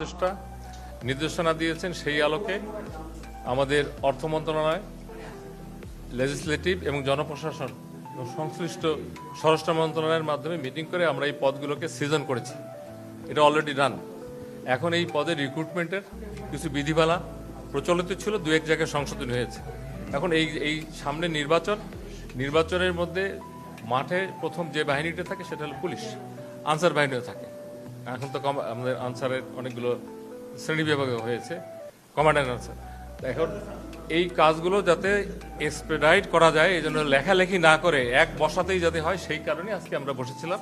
উপদেষ্টা নির্দেশনা দিয়েছেন, সেই আলোকে আমাদের অর্থ মন্ত্রণালয়, লেজিসলেটিভ এবং জনপ্রশাসন এবং সংশ্লিষ্ট স্বরাষ্ট্র মন্ত্রণালয়ের মাধ্যমে মিটিং করে আমরা এই পদগুলোকে সিজন করেছি। এটা অলরেডি রান। এখন এই পদের রিক্রুটমেন্টের কিছু বিধিমালা প্রচলিত ছিল, দু এক জায়গায় সংশোধনী হয়েছে। এখন এই সামনে নির্বাচনের মধ্যে মাঠে প্রথম যে বাহিনীটা থাকে সেটা হলো পুলিশ, আনসার বাহিনীও থাকে। এখন তো আমাদের আনসারের অনেকগুলো শ্রেণী বিভাগ হয়েছে, কমান্ডার আনসার। এখন এই কাজগুলো যাতে এক্সপেডাইট করা যায়, এই জন্য লেখালেখি না করে এক বসাতেই যাতে হয়, সেই কারণে আজকে আমরা বসেছিলাম।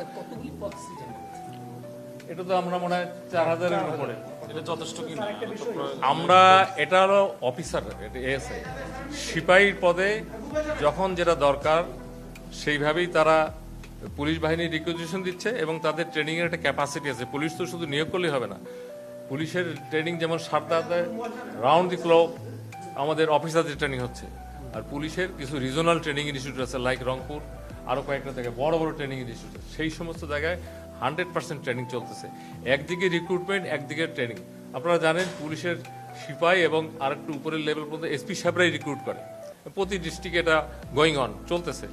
এটা তো আমরা মনে হয় 4000-এর উপরে। এটা যথেষ্ট কি না? আমরা এটা হলো অফিসার, এএসআই সিপাহীর পদে যখন যেটা দরকার সেইভাবেই তারা পুলিশ বাহিনীর রিকুইজিশন দিচ্ছে এবং তাদের ট্রেনিং এর একটা ক্যাপাসিটি আছে। পুলিশ তো শুধু নিয়োগ করলেই হবে না, পুলিশের ট্রেনিং যেমন সারদাতে রাউন্ড দি ক্লক আমাদের অফিসারদের ট্রেনিং হচ্ছে, আর পুলিশের কিছু রিজনাল ট্রেনিং ইনস্টিটিউট আছে, লাইক রংপুর, আরো কয়েকটা জায়গায় বড় বড় ট্রেনিং ইনস্টিটিউট, সেই সমস্ত জায়গায় 100% ট্রেনিং চলতেছে। একদিকে রিক্রুটমেন্ট, একদিকে ট্রেনিং। আপনারা জানেন পুলিশের সিপাহী এবং আরেকটু উপরের লেভেল পর্যন্ত এসপি সাহেবরাই রিক্রুট করে, প্রতি ডিস্ট্রিক্টে এটা গোয়িং অন চলতেছে।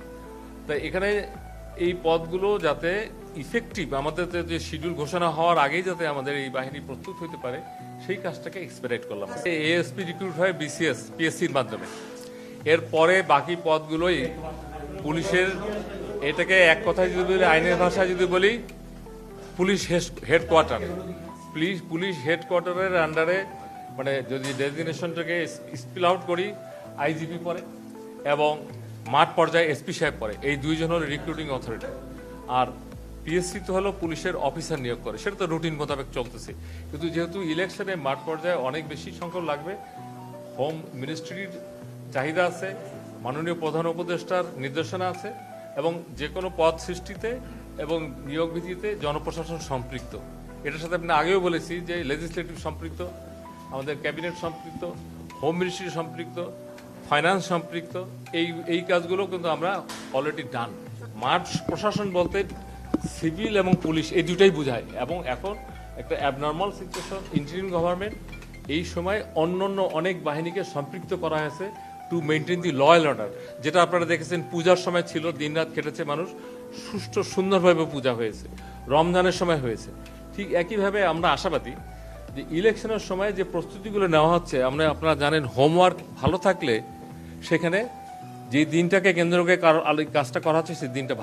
তাই এখানে এই পদগুলো যাতে ইফেক্টিভ, আমাদের যে শিডিউল ঘোষণা হওয়ার আগেই যাতে আমাদের এই বাহিনী প্রস্তুত হতে পারে, সেই কাজটাকে এক্সপেক্ট করলাম। এএসপি রিক্রুট হয় বিসিএস পিএসসির মাধ্যমে। এরপরে বাকি পদগুলোই পুলিশের, এটাকে এক কথায় যদি বলি, আইনের ভাষায় যদি বলি, পুলিশ হেডকোয়ার্টার, পুলিশ হেডকোয়ার্টারের আন্ডারে, মানে যদি ডেজিগনেশনটাকে স্পিল আউট করি, আইজিপি পরে এবং মাঠ পর্যায়ে এসপি সাহেব পরে। এই দুইজন হলো রিক্রুটিং অথরিটি। আর পিএসসি তো হলো পুলিশের অফিসার নিয়োগ করে, সেটা তো রুটিন মোতাবেক চলতেছে। কিন্তু যেহেতু ইলেকশনে মাঠ পর্যায়ে অনেক বেশি সংখ্যক লাগবে, হোম মিনিস্ট্রির চাহিদা আছে, মাননীয় প্রধান উপদেষ্টার নির্দেশনা আছে, এবং যে কোনো পদ সৃষ্টিতে এবং নিয়োগ ভিত্তিতে জনপ্রশাসন সম্পৃক্ত। এটার সাথে আপনি আগেও বলেছি যে লেজিসলেটিভ সম্পৃক্ত, আমাদের ক্যাবিনেট সম্পৃক্ত, হোম মিনিস্ট্রি সম্পৃক্ত, ফাইন্যান্স সম্পৃক্ত। এই কাজগুলো কিন্তু আমরা অলরেডি ডান। মাঠ প্রশাসন বলতে সিভিল এবং পুলিশ এই দুটাই বোঝায়। এবং এখন একটা অ্যাবনর্মাল সিচুয়েশন, ইন্টারিম গভর্নমেন্ট, এই সময় অন্য অনেক বাহিনীকে সম্পৃক্ত করা হয়েছে to maintain the law and order. যেটা আপনারা দেখেছেন পূজার সময় ছিল, দিনরাত খেটেছে মানুষ, সুষ্ঠু সুন্দরভাবে পূজা হয়েছে, রমজানের সময় হয়েছে। ঠিক একইভাবে আমরা আশাবাদী যে ইলেকশনের সময় যে প্রস্তুতিগুলো নেওয়া হচ্ছে, আপনারা জানেন হোমওয়ার্ক ভালো থাকলে সেখানে যে দিনটাকে কেন্দ্র করে কাজটা করা হচ্ছে সেই দিনটা